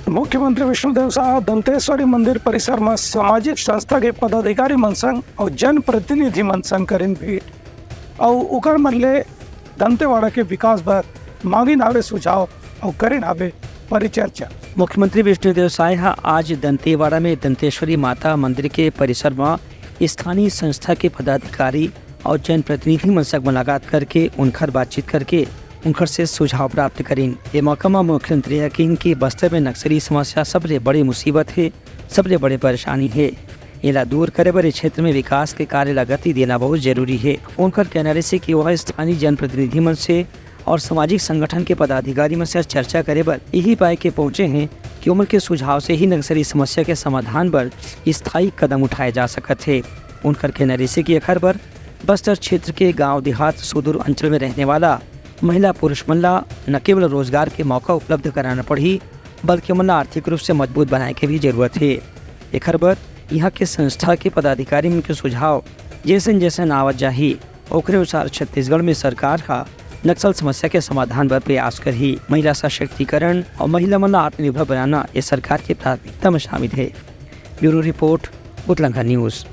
मुख्यमंत्री विष्णुदेव साय दंतेश्वरी मंदिर परिसर में सामाजिक संस्था के पदाधिकारी मन संग और जनप्रतिनिधि मन संग करें भेंट और उकर मरले दंतेवाड़ा के विकास पर मांगी नावे सुझाव और करें नावे परिचर्चा। मुख्यमंत्री विष्णुदेव साय आज दंतेवाड़ा में दंतेश्वरी माता मंदिर के परिसर में स्थानीय संस्था के पदाधिकारी और जनप्रतिनिधि मन संग मुलाकात करके उनकर बातचीत करके उनकर से सुझाव प्राप्त करें। ये मौका में मुख्यमंत्री यकीन कि बस्तर में नक्सली समस्या सबसे बड़ी मुसीबत है, सबसे बड़ी परेशानी है। इला दूर करे पर क्षेत्र में विकास के कार्य ला गति देना बहुत जरूरी है। उनकर कहना से कि वह स्थानीय जनप्रतिनिधि मन से और सामाजिक संगठन के पदाधिकारी मन से चर्चा करे पर यही पाए के पहुँचे हैं कि उम्र के सुझाव से ही नक्सली समस्या के समाधान पर स्थायी कदम उठाए जा सकते थे। उनकर कहना से कि अखर पर बस्तर क्षेत्र के गाँव देहात सुदूर अंचल में रहने वाला महिला पुरुष मल्ला न केवल रोजगार के मौका उपलब्ध कराना पड़ी बल्कि मल्ला आर्थिक रूप से मजबूत बनाने की भी जरूरत है। एक पर यहाँ के संस्था के पदाधिकारी उनके सुझाव जैसे आवत जाही ओकरे अनुसार छत्तीसगढ़ में सरकार का नक्सल समस्या के समाधान पर प्रयास कर ही महिला सशक्तिकरण और महिला मल्ला आत्मनिर्भर बनाना ये सरकार की प्राथमिकता में शामिल है। ब्यूरो रिपोर्ट उतलंघा न्यूज़।